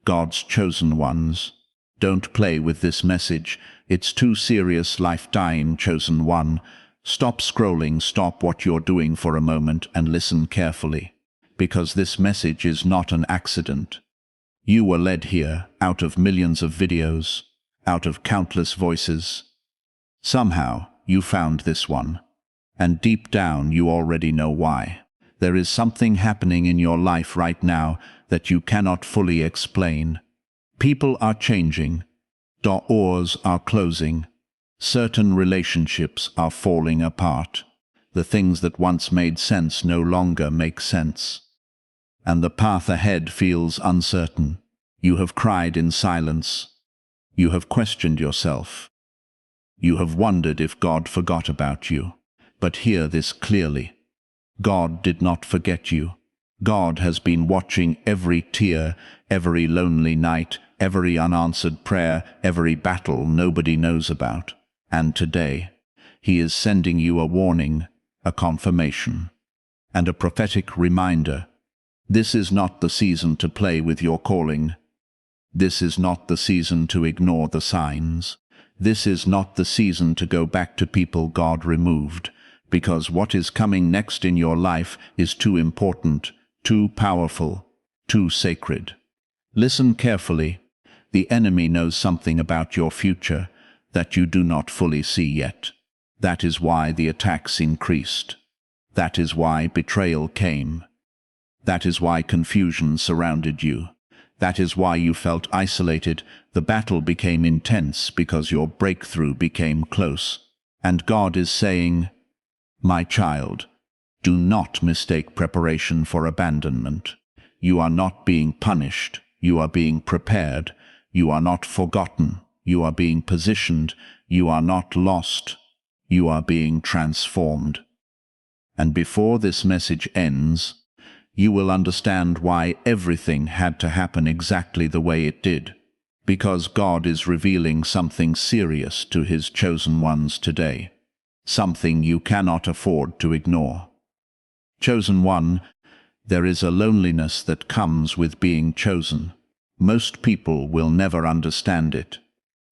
God's chosen ones. Don't play with this message. It's too serious, lifetime chosen one. Stop scrolling, stop what you're doing for a moment and listen carefully. Because this message is not an accident. You were led here out of millions of videos, out of countless voices. Somehow, you found this one. And deep down, you already know why. There is something happening in your life right now that you cannot fully explain. People are changing. Doors are closing. Certain relationships are falling apart. The things that once made sense no longer make sense. And the path ahead feels uncertain. You have cried in silence. You have questioned yourself. You have wondered if God forgot about you. But hear this clearly. God did not forget you. God has been watching every tear, every lonely night, every unanswered prayer, every battle nobody knows about. And today, He is sending you a warning, a confirmation, and a prophetic reminder. This is not the season to play with your calling. This is not the season to ignore the signs. This is not the season to go back to people God removed, because what is coming next in your life is too important, too powerful, too sacred. Listen carefully. The enemy knows something about your future that you do not fully see yet. That is why the attacks increased. That is why betrayal came. That is why confusion surrounded you. That is why you felt isolated. The battle became intense because your breakthrough became close. And God is saying, "My child, do not mistake preparation for abandonment. You are not being punished. You are being prepared. You are not forgotten. You are being positioned. You are not lost. You are being transformed." And before this message ends, you will understand why everything had to happen exactly the way it did. Because God is revealing something serious to His chosen ones today. Something you cannot afford to ignore. Chosen one, there is a loneliness that comes with being chosen. Most people will never understand it,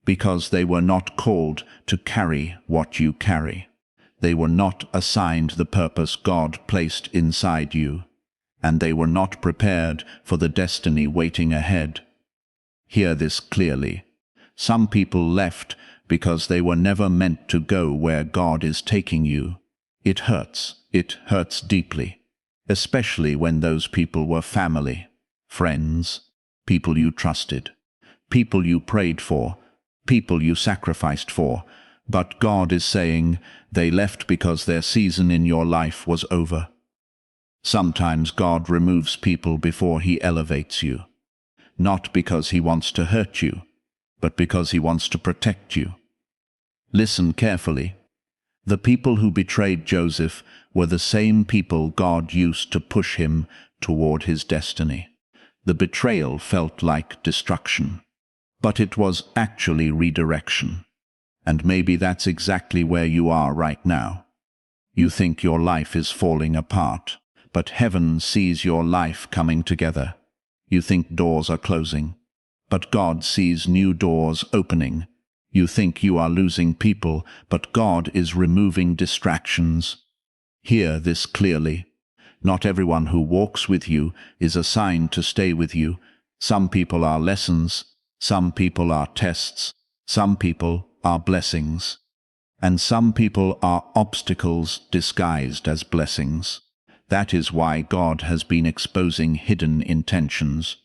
because they were not called to carry what you carry. They were not assigned the purpose God placed inside you, and they were not prepared for the destiny waiting ahead. Hear this clearly. Some people left because they were never meant to go where God is taking you. It hurts deeply, especially when those people were family, friends, people you trusted, people you prayed for, people you sacrificed for. But God is saying they left because their season in your life was over. Sometimes God removes people before He elevates you, not because He wants to hurt you, but because He wants to protect you. Listen carefully. The people who betrayed Joseph were the same people God used to push him toward his destiny. The betrayal felt like destruction, but it was actually redirection. And maybe that's exactly where you are right now. You think your life is falling apart, but heaven sees your life coming together. You think doors are closing, but God sees new doors opening. You think you are losing people, but God is removing distractions. Hear this clearly. Not everyone who walks with you is assigned to stay with you. Some people are lessons, some people are tests, some people are blessings, and some people are obstacles disguised as blessings. That is why God has been exposing hidden intentions.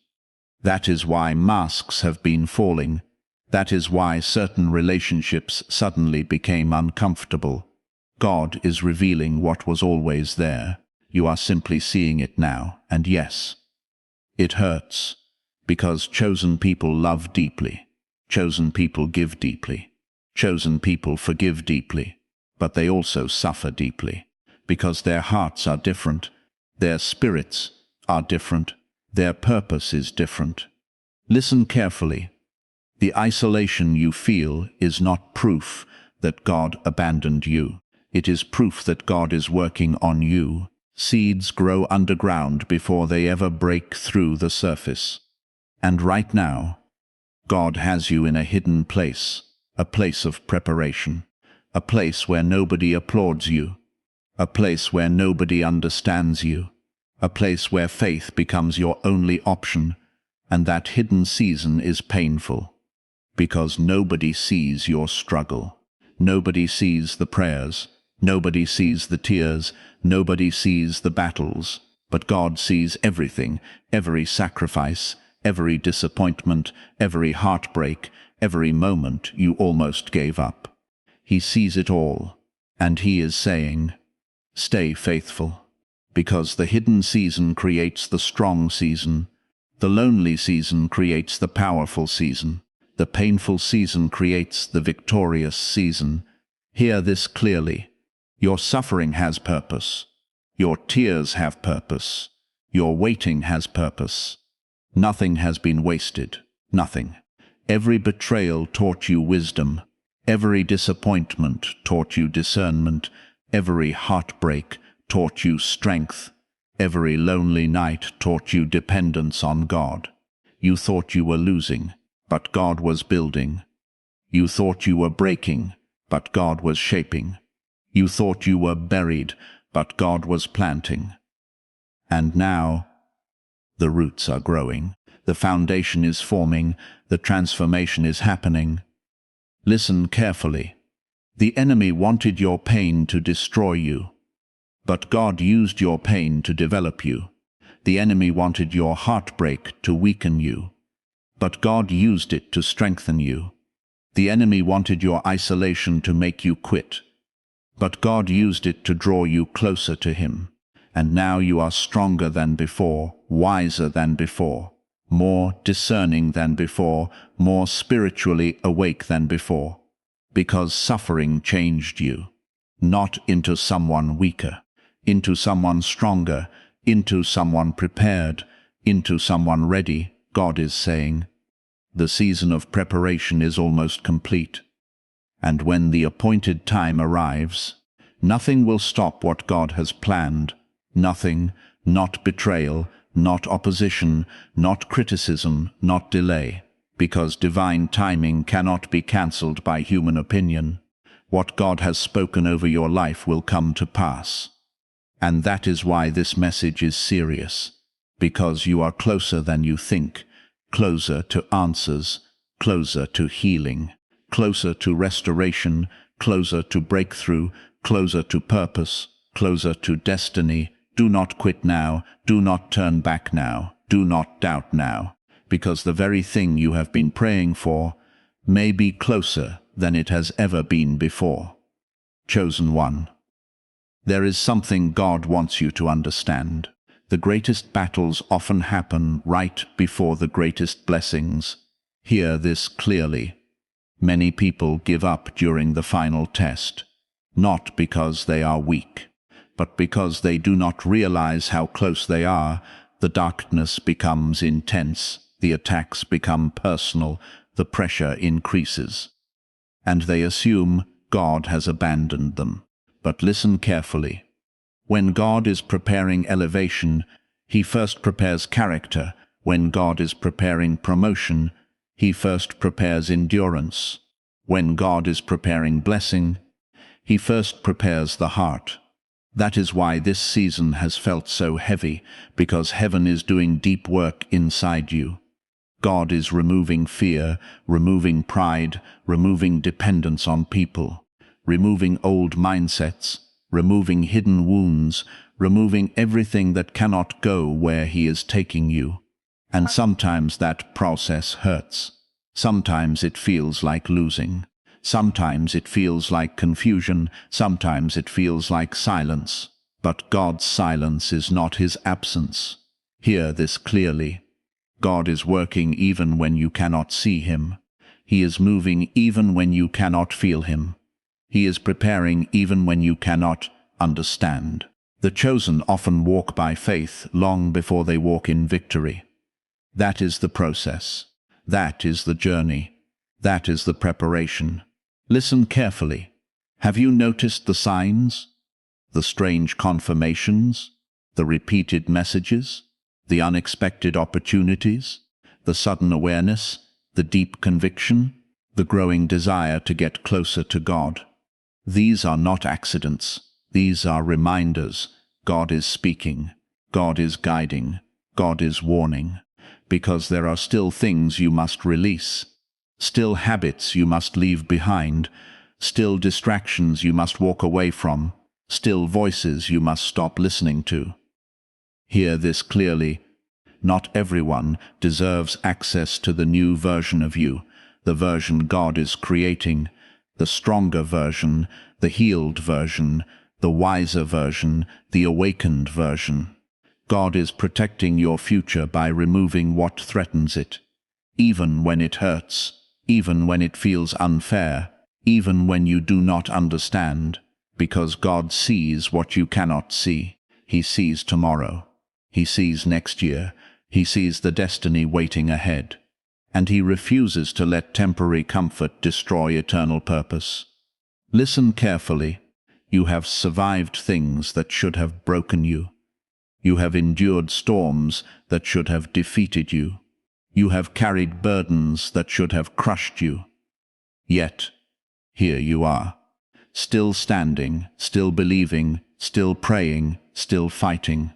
That is why masks have been falling. That is why certain relationships suddenly became uncomfortable. God is revealing what was always there. You are simply seeing it now, and yes, it hurts, because chosen people love deeply. Chosen people give deeply. Chosen people forgive deeply, but they also suffer deeply, because their hearts are different, their spirits are different, their purpose is different. Listen carefully. The isolation you feel is not proof that God abandoned you. It is proof that God is working on you. Seeds grow underground before they ever break through the surface. And right now, God has you in a hidden place, a place of preparation, a place where nobody applauds you, a place where nobody understands you, a place where faith becomes your only option, and that hidden season is painful, because nobody sees your struggle. Nobody sees the prayers, nobody sees the tears, nobody sees the battles, but God sees everything, every sacrifice, every disappointment, every heartbreak, every moment you almost gave up. He sees it all, and He is saying, "Stay faithful," because the hidden season creates the strong season. The lonely season creates the powerful season. The painful season creates the victorious season. Hear this clearly. Your suffering has purpose. Your tears have purpose. Your waiting has purpose. Nothing has been wasted. Nothing. Every betrayal taught you wisdom. Every disappointment taught you discernment. Every heartbreak taught you strength. Every lonely night taught you dependence on God. You thought you were losing, but God was building. You thought you were breaking, but God was shaping. You thought you were buried, but God was planting. And now, the roots are growing, the foundation is forming, the transformation is happening. Listen carefully. The enemy wanted your pain to destroy you, but God used your pain to develop you. The enemy wanted your heartbreak to weaken you, but God used it to strengthen you. The enemy wanted your isolation to make you quit, but God used it to draw you closer to Him. And now you are stronger than before, wiser than before, more discerning than before, more spiritually awake than before, because suffering changed you, not into someone weaker, into someone stronger, into someone prepared, into someone ready. God is saying, the season of preparation is almost complete. And when the appointed time arrives, nothing will stop what God has planned. Nothing, not betrayal, not opposition, not criticism, not delay, because divine timing cannot be cancelled by human opinion. What God has spoken over your life will come to pass. And that is why this message is serious, because you are closer than you think, closer to answers, closer to healing, closer to restoration, closer to breakthrough, closer to purpose, closer to destiny. Do not quit now, do not turn back now, do not doubt now, because the very thing you have been praying for may be closer than it has ever been before. Chosen one. There is something God wants you to understand. The greatest battles often happen right before the greatest blessings. Hear this clearly. Many people give up during the final test, not because they are weak, but because they do not realize how close they are. The darkness becomes intense, the attacks become personal, the pressure increases, and they assume God has abandoned them. But listen carefully. When God is preparing elevation, He first prepares character. When God is preparing promotion, He first prepares endurance. When God is preparing blessing, He first prepares the heart. That is why this season has felt so heavy, because heaven is doing deep work inside you. God is removing fear, removing pride, removing dependence on people, removing old mindsets, removing hidden wounds, removing everything that cannot go where He is taking you. And sometimes that process hurts. Sometimes it feels like losing. Sometimes it feels like confusion. Sometimes it feels like silence. But God's silence is not His absence. Hear this clearly. God is working even when you cannot see Him. He is moving even when you cannot feel Him. He is preparing even when you cannot understand. The chosen often walk by faith long before they walk in victory. That is the process. That is the journey. That is the preparation. Listen carefully. Have you noticed the signs? The strange confirmations? The repeated messages? The unexpected opportunities? the sudden awareness, the deep conviction, the growing desire to get closer to God. These are not accidents. These are reminders. God is speaking. God is guiding. God is warning. Because there are still things you must release. Still habits you must leave behind. Still distractions you must walk away from. Still voices you must stop listening to. Hear this clearly. Not everyone deserves access to the new version of you, the version God is creating, the stronger version, the healed version, the wiser version, the awakened version. God is protecting your future by removing what threatens it, even when it hurts, even when it feels unfair, even when you do not understand, because God sees what you cannot see. He sees tomorrow. He sees next year. He sees the destiny waiting ahead. And he refuses to let temporary comfort destroy eternal purpose. Listen carefully. You have survived things that should have broken you. You have endured storms that should have defeated you. You have carried burdens that should have crushed you. Yet, here you are, still standing, still believing, still praying, still fighting.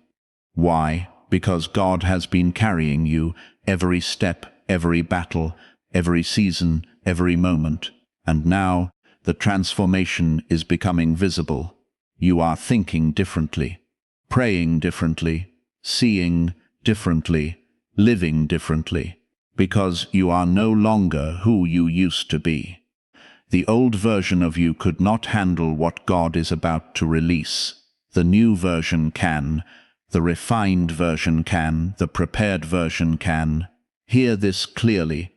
Why? Because God has been carrying you every step, every battle, every season, every moment. And now, the transformation is becoming visible. You are thinking differently, praying differently, seeing differently, living differently, because you are no longer who you used to be. The old version of you could not handle what God is about to release. The new version can. The refined version can. The prepared version can. Hear this clearly.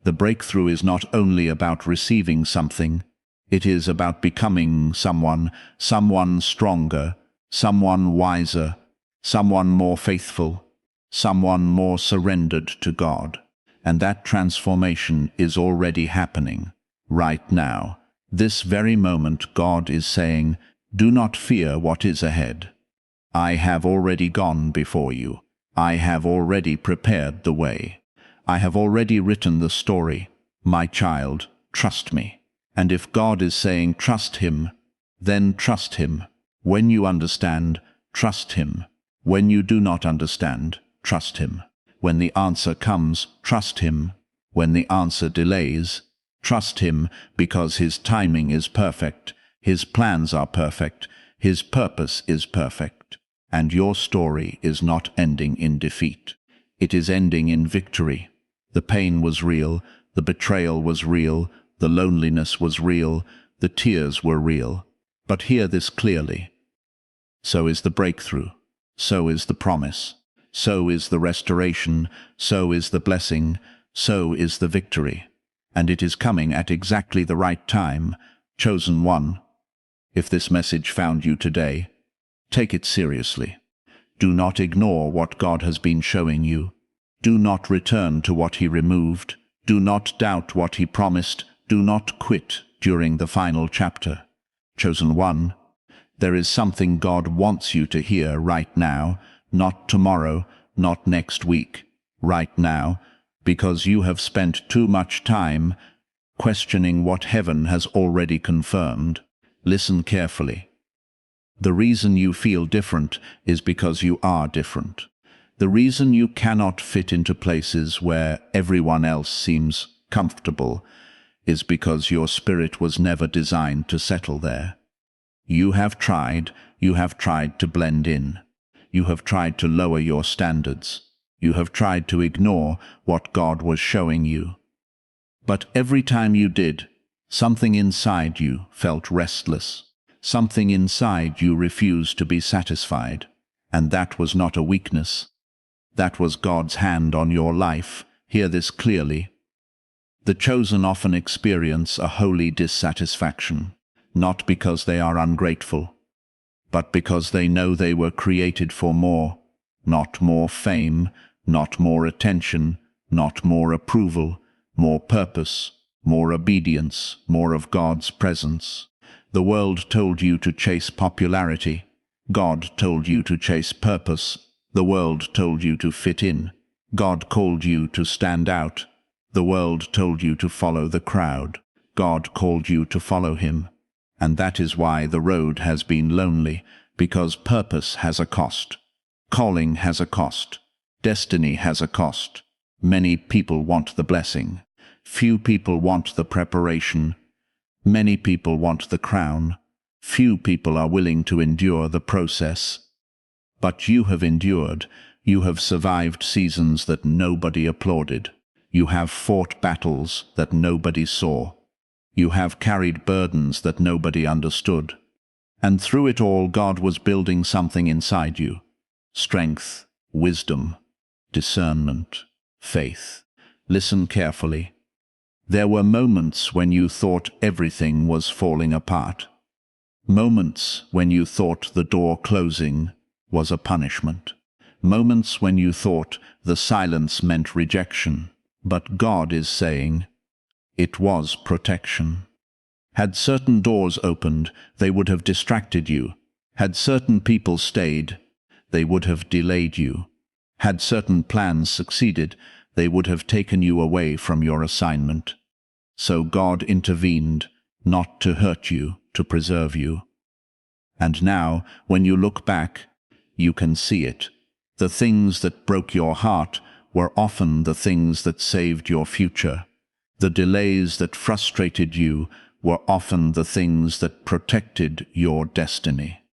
The breakthrough is not only about receiving something. It is about becoming someone stronger, someone wiser, someone more faithful, someone more surrendered to God. And that transformation is already happening. Right now, this very moment, God is saying, do not fear what is ahead. I have already gone before you. I have already prepared the way. I have already written the story. My child, trust me. And if God is saying trust him, then trust him. When you understand, trust him. When you do not understand, trust him. When the answer comes, trust him. When the answer delays, trust him, because his timing is perfect, his plans are perfect, his purpose is perfect. And your story is not ending in defeat. It is ending in victory. The pain was real, the betrayal was real, the loneliness was real, the tears were real. But hear this clearly. So is the breakthrough. So is the promise. So is the restoration. So is the blessing. So is the victory. And it is coming at exactly the right time. Chosen one. If this message found you today, take it seriously. Do not ignore what God has been showing you. Do not return to what he removed. Do not doubt what he promised. Do not quit during the final chapter. Chosen one, there is something God wants you to hear right now, not tomorrow, not next week, right now, because you have spent too much time questioning what heaven has already confirmed. Listen carefully. The reason you feel different is because you are different. The reason you cannot fit into places where everyone else seems comfortable is because your spirit was never designed to settle there. You have tried to blend in. You have tried to lower your standards. You have tried to ignore what God was showing you. But every time you did, something inside you felt restless. Something inside you refused to be satisfied. And that was not a weakness. That was God's hand on your life. Hear this clearly. The chosen often experience a holy dissatisfaction, not because they are ungrateful, but because they know they were created for more, not more fame, not more attention, not more approval, more purpose, more obedience, more of God's presence. The world told you to chase popularity. God told you to chase purpose. The world told you to fit in. God called you to stand out. The world told you to follow the crowd. God called you to follow him. And that is why the road has been lonely, because purpose has a cost. Calling has a cost. Destiny has a cost. Many people want the blessing. Few people want the preparation. Many people want the crown. Few people are willing to endure the process. But you have endured. You have survived seasons that nobody applauded. You have fought battles that nobody saw. You have carried burdens that nobody understood. And through it all, God was building something inside you. Strength, wisdom, discernment, faith. Listen carefully. There were moments when you thought everything was falling apart. Moments when you thought the door closing was a punishment. Moments when you thought the silence meant rejection. But God is saying, it was protection. Had certain doors opened, they would have distracted you. Had certain people stayed, they would have delayed you. Had certain plans succeeded, they would have taken you away from your assignment. So God intervened, not to hurt you, to preserve you. And now, when you look back, you can see it. The things that broke your heart were often the things that saved your future. The delays that frustrated you were often the things that protected your destiny.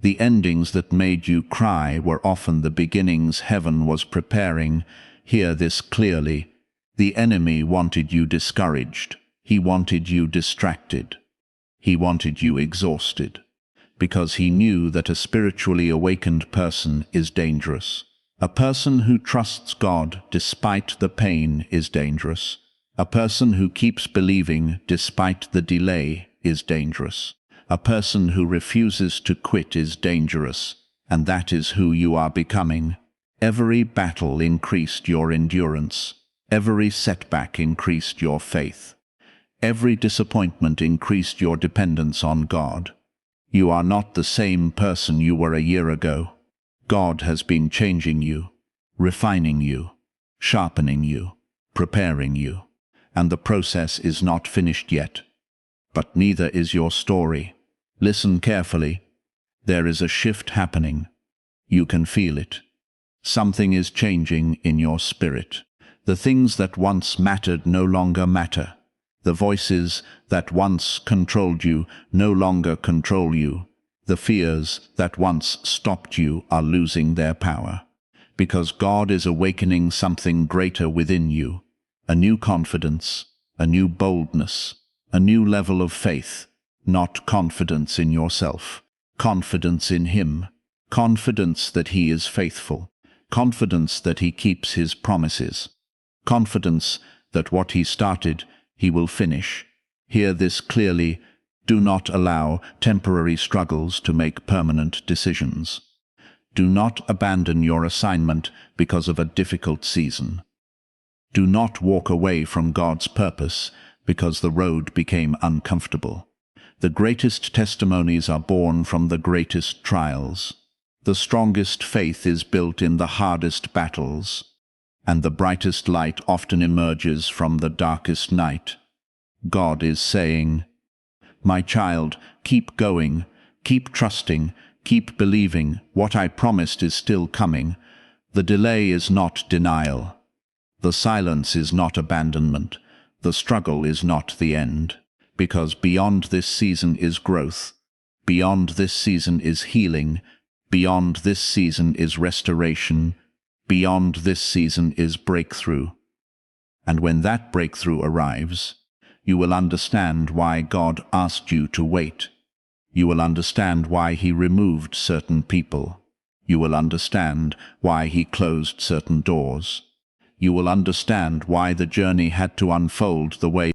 The endings that made you cry were often the beginnings heaven was preparing. Hear this clearly. The enemy wanted you discouraged. He wanted you distracted. He wanted you exhausted. Because he knew that a spiritually awakened person is dangerous. A person who trusts God despite the pain is dangerous. A person who keeps believing despite the delay is dangerous. A person who refuses to quit is dangerous, and that is who you are becoming. Every battle increased your endurance. Every setback increased your faith. Every disappointment increased your dependence on God. You are not the same person you were a year ago. God has been changing you, refining you, sharpening you, preparing you. And the process is not finished yet. But neither is your story. Listen carefully. There is a shift happening. You can feel it. Something is changing in your spirit. The things that once mattered no longer matter. The voices that once controlled you no longer control you. The fears that once stopped you are losing their power. Because God is awakening something greater within you. A new confidence, a new boldness, a new level of faith. Not confidence in yourself. Confidence in Him. Confidence that He is faithful. Confidence that He keeps His promises. Confidence that what He started, He will finish. Hear this clearly. Do not allow temporary struggles to make permanent decisions. Do not abandon your assignment because of a difficult season. Do not walk away from God's purpose because the road became uncomfortable. The greatest testimonies are born from the greatest trials. The strongest faith is built in the hardest battles. And the brightest light often emerges from the darkest night. God is saying, my child, keep going, keep trusting, keep believing. What I promised is still coming. The delay is not denial. The silence is not abandonment. The struggle is not the end. Because beyond this season is growth. Beyond this season is healing. Beyond this season is restoration. Beyond this season is breakthrough. And when that breakthrough arrives, you will understand why God asked you to wait. You will understand why He removed certain people. You will understand why He closed certain doors. You will understand why the journey had to unfold the way